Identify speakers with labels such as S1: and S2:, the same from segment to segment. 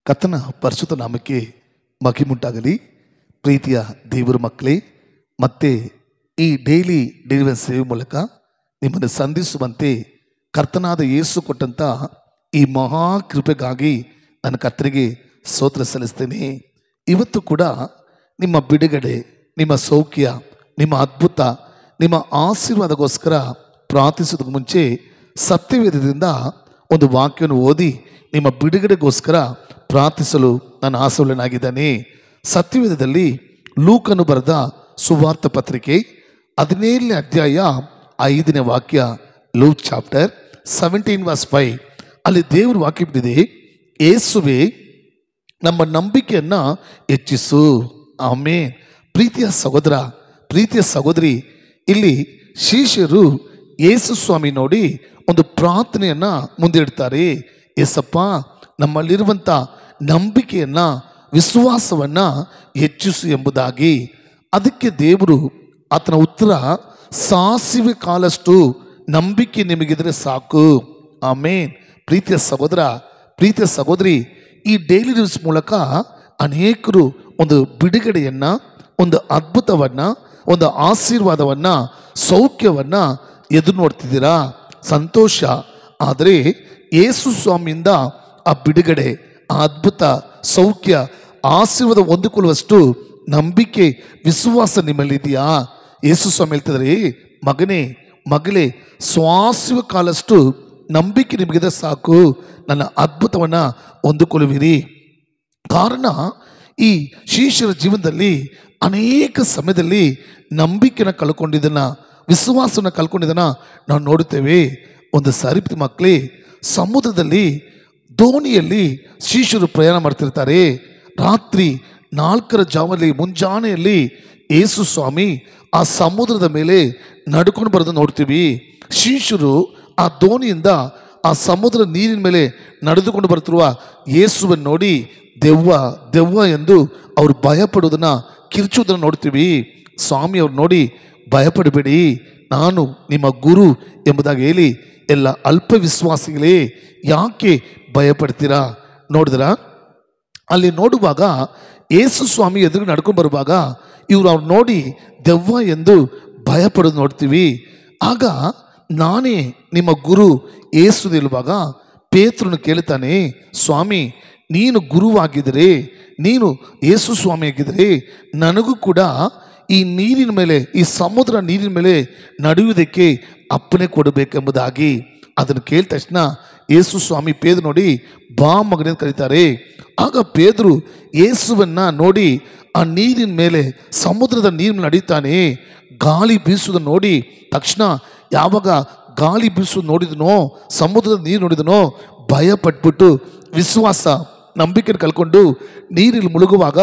S1: ಕರ್ತನ ಪರಿಶುದ್ಧ ನಾಮಕ್ಕೆ ಮಹಿಮೆಯುಂಟಾಗಲಿ. ಪ್ರೀತಿಯ ದೇವರ ಮಕ್ಕಳೇ, ಮತ್ತೆ ಈ ಡೈಲಿ ಡೆಲಿವರಿ ಸೇವೆ ಮೂಲಕ ನಿಮ್ಮನ್ನು ಸಂಧಿಸುವಂತೆ ಕರ್ತನಾದ ಯೇಸು ಕೊಟ್ಟಂತ ಈ ಮಹಾ ಕೃಪೆಗಾಗಿ ನನ್ನ ಕರ್ತರಿಗೆ ಸ್ತೋತ್ರ ಸಲ್ಲಿಸ್ತೇನೆ. ಇವತ್ತು ಕೂಡ ನಿಮ್ಮ ಬಿಡುಗಡೆ, ನಿಮ್ಮ ಸೌಖ್ಯ, ನಿಮ್ಮ ಅದ್ಭುತ, ನಿಮ್ಮ ಆಶೀರ್ವಾದಗೋಸ್ಕರ ಪ್ರಾರ್ಥಿಸೋದಕ್ಕೆ ಮುಂಚೆ ಸತ್ಯವೇದದಿಂದ ಒಂದು ವಾಕ್ಯವನ್ನು ಓದಿ ನಿಮ್ಮ ಬಿಡುಗಡೆಗೋಸ್ಕರ ಪ್ರಾರ್ಥಿಸಲು ನಾನು ಆಸೆಯುಳ್ಳನಾಗಿದ್ದೇನೆ. ಸತ್ಯವೇದದಲ್ಲಿ ಲೂಕನು ಬರೆದ ಸುವಾರ್ಥ ಪತ್ರಿಕೆ 17ನೇ ಅಧ್ಯಾಯ 5ನೇ ವಾಕ್ಯ, ಲೂಕ್ ಚಾಪ್ಟರ್ 17:5. ಅಲ್ಲಿ ದೇವರ ವಾಕ್ಯ ಬಿಟ್ಟಿದೆ, ಯೇಸುವೇ ನಮ್ಮ ನಂಬಿಕೆಯನ್ನ ಹೆಚ್ಚಿಸು. ಆಮೆನ್. ಪ್ರೀತಿಯ ಸಹೋದರ, ಪ್ರೀತಿಯ ಸಹೋದರಿ, ಇಲ್ಲಿ ಶಿಷ್ಯರು ಯೇಸು ಸ್ವಾಮಿ ನೋಡಿ ಒಂದು ಪ್ರಾರ್ಥನೆಯನ್ನ ಮುಂದೆ ಇಡ್ತಾರೆ. ಯೇಸಪ್ಪ, ನಮ್ಮಲ್ಲಿರುವಂಥ ನಂಬಿಕೆಯನ್ನ, ವಿಶ್ವಾಸವನ್ನ ಹೆಚ್ಚಿಸು ಎಂಬುದಾಗಿ. ಅದಕ್ಕೆ ದೇವರು ಆತನ ಉತ್ತರ, ಸಾಸಿವೆ ಕಾಲಷ್ಟು ನಂಬಿಕೆ ನಿಮಗಿದ್ರೆ ಸಾಕು. ಆಮೇನ್. ಪ್ರೀತಿಯ ಸಹೋದರ, ಪ್ರೀತಿಯ ಸಹೋದರಿ, ಈ ಡೈಲಿ ನ್ಯೂಸ್ ಮೂಲಕ ಅನೇಕರು ಒಂದು ಬಿಡುಗಡೆಯನ್ನ, ಒಂದು ಅದ್ಭುತವನ್ನ, ಒಂದು ಆಶೀರ್ವಾದವನ್ನ, ಸೌಖ್ಯವನ್ನ ಎದುರು ನೋಡ್ತಿದ್ದೀರಾ. ಸಂತೋಷ. ಆದರೆ ಯೇಸು ಸ್ವಾಮಿಯಿಂದ ಆ ಬಿಡುಗಡೆ, ಆ ಅದ್ಭುತ, ಸೌಖ್ಯ, ಆಶೀರ್ವಾದ ಹೊಂದಿಕೊಳ್ಳುವಷ್ಟು ನಂಬಿಕೆ, ವಿಶ್ವಾಸ ನಿಮ್ಮಲ್ಲಿದೆಯಾ? ಯೇಸು ಸ್ವಾಮಿ ಹೇಳ್ತಿದ್ದಾರೆ, ಮಗನೇ, ಮಗಳೇ, ಸಾಸಿವೆ ಕಾಲಷ್ಟು ನಂಬಿಕೆ ನಿಮಗಿದ್ರೆ ಸಾಕು, ನನ್ನ ಅದ್ಭುತವನ್ನ ಹೊಂದಿಕೊಳ್ಳುವಿರಿ. ಕಾರಣ, ಈ ಶಿಷ್ಯರ ಜೀವನದಲ್ಲಿ ಅನೇಕ ಸಮಯದಲ್ಲಿ ನಂಬಿಕೆನ ಕಳ್ಕೊಂಡಿದ್ದನ್ನ, ವಿಶ್ವಾಸವನ್ನು ಕಳ್ಕೊಂಡಿದ್ದನ್ನ ನಾವು ನೋಡುತ್ತೇವೆ. ಒಂದು ಸಾರಿ ಮಕ್ಕಳೇ, ಸಮುದ್ರದಲ್ಲಿ ದೋಣಿಯಲ್ಲಿ ಶಿಷ್ಯರು ಪ್ರಯಾಣ ಮಾಡ್ತಿರ್ತಾರೆ. ರಾತ್ರಿ 4ರ ಜಾವದಲ್ಲಿ, ಮುಂಜಾನೆಯಲ್ಲಿ ಯೇಸು ಸ್ವಾಮಿ ಆ ಸಮುದ್ರದ ಮೇಲೆ ನಡ್ಕೊಂಡು ಬರೋದನ್ನು ನೋಡ್ತೀವಿ. ಶಿಷ್ಯರು ಆ ದೋಣಿಯಿಂದ ಆ ಸಮುದ್ರ ನೀರಿನ ಮೇಲೆ ನಡೆದುಕೊಂಡು ಬರ್ತಿರುವ ಯೇಸುವನ್ನು ನೋಡಿ ದೆವ್ವ ದೆವ್ವ ಎಂದು ಅವರು ಭಯಪಡುವುದನ್ನು, ಕಿರ್ಚುವುದನ್ನು ನೋಡ್ತೀವಿ. ಸ್ವಾಮಿ ಅವ್ರು ನೋಡಿ, ಭಯಪಡಬೇಡಿ, ನಾನು ನಿಮ್ಮ ಗುರು ಎಂಬುದಾಗಿ ಹೇಳಿ, ಎಲ್ಲ ಅಲ್ಪ ವಿಶ್ವಾಸಿಗಳೇ ಯಾಕೆ ಭಯಪಡ್ತೀರಾ? ನೋಡಿದ್ರ, ಅಲ್ಲಿ ನೋಡುವಾಗ ಯೇಸು ಸ್ವಾಮಿ ಎದುರು ನಡ್ಕೊಂಡು ಬರುವಾಗ ಇವರು ಅವ್ರು ನೋಡಿ ದೆವ್ವ ಎಂದು ಭಯಪಡೋದು ನೋಡ್ತೀವಿ. ಆಗ ನಾನೇ ನಿಮ್ಮ ಗುರು ಯೇಸು ನಿಲ್ಲುವಾಗ ಪೇತ್ರನು ಕೇಳ್ತಾನೆ, ಸ್ವಾಮಿ, ನೀನು ಗುರುವಾಗಿದ್ದರೆ, ನೀನು ಯೇಸು ಸ್ವಾಮಿ ಆಗಿದ್ದರೆ ನನಗೂ ಕೂಡ ಈ ನೀರಿನ ಮೇಲೆ, ಈ ಸಮುದ್ರ ನೀರಿನ ಮೇಲೆ ನಡೆಯುವುದಕ್ಕೆ ಅಪ್ಪಣೆ ಕೊಡಬೇಕೆಂಬುದಾಗಿ. ಅದನ್ನು ಕೇಳಿದ ತಕ್ಷಣ ಯೇಸು ಸ್ವಾಮಿ ಪೇದ್ರು ನೋಡಿ, ಬಾ ಮಗನೇ ಕರೀತಾರೆ. ಆಗ ಪೇದ್ರು ಯೇಸುವನ್ನ ನೋಡಿ ಆ ನೀರಿನ ಮೇಲೆ, ಸಮುದ್ರದ ನೀರಿನ ನಡೀತಾನೆ. ಗಾಳಿ ಬೀಸುವುದನ್ನು ನೋಡಿ ತಕ್ಷಣ, ಯಾವಾಗ ಗಾಳಿ ಬೀಸುವುದು ನೋಡಿದನೋ, ಸಮುದ್ರದ ನೀರು ನೋಡಿದನೋ, ಭಯ ಪಟ್ಬಿಟ್ಟು ವಿಶ್ವಾಸ, ನಂಬಿಕೆ ಕಳ್ಕೊಂಡು ನೀರಲ್ಲಿ ಮುಳುಗುವಾಗ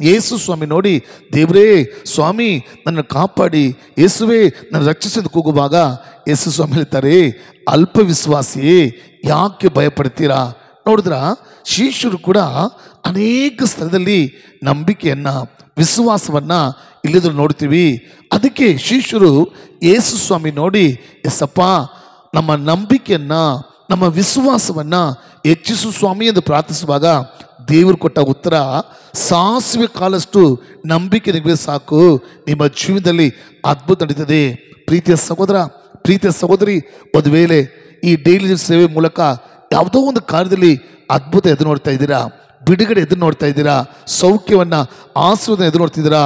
S1: ಯೇಸು ಸ್ವಾಮಿ ನೋಡಿ, ದೇವರೇ ಸ್ವಾಮಿ ನನ್ನ ಕಾಪಾಡಿ, ಯೇಸುವೇ ನನ್ನ ರಕ್ಷಿಸಿದ ಕೂಗುವಾಗ ಯೇಸು ಸ್ವಾಮಿ ಹೇಳ್ತಾರೆ, ಅಲ್ಪ ವಿಶ್ವಾಸಿಯೇ ಯಾಕೆ ಭಯಪಡ್ತೀರಾ? ನೋಡಿದ್ರ, ಶಿಷ್ಯರು ಕೂಡ ಅನೇಕ ಸ್ಥಳದಲ್ಲಿ ನಂಬಿಕೆಯನ್ನ, ವಿಶ್ವಾಸವನ್ನ ಇಲ್ಲಿದ್ರು ನೋಡ್ತೀವಿ. ಅದಕ್ಕೆ ಶಿಷ್ಯರು ಯೇಸು ಸ್ವಾಮಿ ನೋಡಿ, ಎಸಪ್ಪ, ನಮ್ಮ ನಂಬಿಕೆಯನ್ನ, ನಮ್ಮ ವಿಶ್ವಾಸವನ್ನ ಹೆಚ್ಚಿಸು ಸ್ವಾಮಿ ಎಂದು ಪ್ರಾರ್ಥಿಸುವಾಗ ದೇವರು ಕೊಟ್ಟ ಉತ್ತರ, ಸಾಸಿವೆ ಕಾಲಷ್ಟು ನಂಬಿಕೆ ನಿಮಗೆ ಸಾಕು, ನಿಮ್ಮ ಜೀವನದಲ್ಲಿ ಅದ್ಭುತ ನಡೀತದೆ. ಪ್ರೀತಿಯ ಸಹೋದರ, ಪ್ರೀತಿಯ ಸಹೋದರಿ, ಒಂದು ವೇಳೆ ಈ ಡೈಲಿ ಸೇವೆ ಮೂಲಕ ಯಾವುದೋ ಒಂದು ಕಾರ್ಯದಲ್ಲಿ ಅದ್ಭುತ ಎದುರು ನೋಡ್ತಾ ಇದ್ದೀರಾ, ಬಿಡುಗಡೆ ಎದುರು ನೋಡ್ತಾ ಇದ್ದೀರಾ, ಸೌಖ್ಯವನ್ನ, ಆಶೀರ್ವಾದ ಎದುರು ನೋಡ್ತಿದ್ದೀರಾ,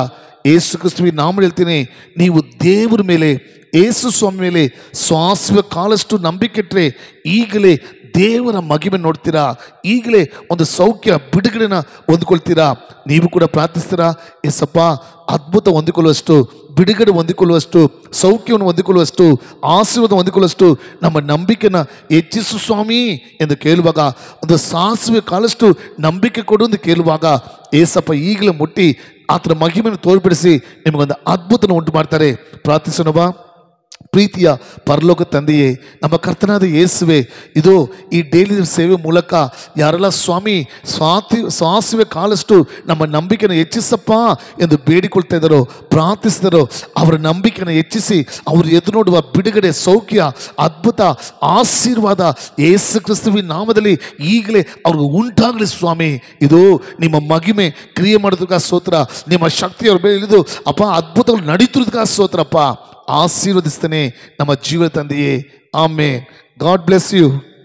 S1: ಯೇಸು ಕ್ರಿಸ್ತುವಿನ ನಾಮ ಹೇಳ್ತೀನಿ, ನೀವು ದೇವರ ಮೇಲೆ, ಯೇಸು ಸ್ವಾಮಿ ಮೇಲೆ ಸಾಸಿವೆ ಕಾಲಷ್ಟು ನಂಬಿಕೆ ಇಟ್ಟರೆ ಈಗಲೇ ದೇವರ ಮಹಿಮೆ ನೋಡ್ತೀರಾ, ಈಗಲೇ ಒಂದು ಸೌಖ್ಯ, ಬಿಡುಗಡೆನ ಹೊಂದಿಕೊಳ್ತೀರಾ. ನೀವು ಕೂಡ ಪ್ರಾರ್ಥಿಸ್ತೀರಾ, ಏಸಪ್ಪ, ಅದ್ಭುತ ಹೊಂದಿಕೊಳ್ಳುವಷ್ಟು, ಬಿಡುಗಡೆ ಹೊಂದಿಕೊಳ್ಳುವಷ್ಟು, ಸೌಖ್ಯವನ್ನು ಹೊಂದಿಕೊಳ್ಳುವಷ್ಟು, ಆಶೀರ್ವಾದ ಹೊಂದಿಕೊಳ್ಳುವಷ್ಟು ನಮ್ಮ ನಂಬಿಕೆನ ಹೆಚ್ಚಿಸು ಸ್ವಾಮಿ ಎಂದು ಕೇಳುವಾಗ, ಒಂದು ಸಾಸಿವೆ ಕಾಲಷ್ಟು ನಂಬಿಕೆ ಕೊಡು ಎಂದು ಕೇಳುವಾಗ ಏಸಪ್ಪ ಈಗಲೇ ಮುಟ್ಟಿ ಆತನ ಮಹಿಮೆಯನ್ನು ತೋರ್ಪಡಿಸಿ ನಿಮಗೊಂದು ಅದ್ಭುತನ ಉಂಟು ಮಾಡ್ತಾರೆ. ಪ್ರಾರ್ಥಿಸೋಣವಾ? ಪ್ರೀತಿಯ ಪರಲೋಕ ತಂದೆಯೇ, ನಮ್ಮ ಕರ್ತನಾದ ಯೇಸುವೆ, ಇದು ಈ ಡೈಲಿ ಸೇವೆ ಮೂಲಕ ಯಾರೆಲ್ಲ ಸ್ವಾಮಿ ಸಾಸಿವೆ ಕಾಲಷ್ಟು ನಮ್ಮ ನಂಬಿಕೆಯನ್ನು ಹೆಚ್ಚಿಸಪ್ಪ ಎಂದು ಬೇಡಿಕೊಳ್ತಾ ಇದ್ದಾರೋ, ಪ್ರಾರ್ಥಿಸಿದರೋ, ಅವರ ನಂಬಿಕೆಯನ್ನು ಹೆಚ್ಚಿಸಿ ಅವರು ಎದುರು ನೋಡುವ ಬಿಡುಗಡೆ, ಸೌಖ್ಯ, ಅದ್ಭುತ, ಆಶೀರ್ವಾದ ಯೇಸು ಕ್ರಿಸ್ತುವಿನ ನಾಮದಲ್ಲಿ ಈಗಲೇ ಅವ್ರಿಗೆ ಉಂಟಾಗಲಿ ಸ್ವಾಮಿ. ಇದು ನಿಮ್ಮ ಮಹಿಮೆ ಕ್ರಿಯೆ ಮಾಡೋದಕ್ಕೆ ಸ್ತೋತ್ರ. ನಿಮ್ಮ ಶಕ್ತಿ ಅವ್ರ ಮೇಲೆ ಇಳಿದು ಅಪ್ಪ ಅದ್ಭುತಗಳು ನಡೀತಿರೋದಕ್ಕೆ ಸ್ತೋತ್ರಪ್ಪ. ಆಶೀರ್ವದಿಸ್ತೇನೆ ನಮ್ಮ ಜೀವ ತಂದೆಯೇ. ಆಮೇನ್. God bless you.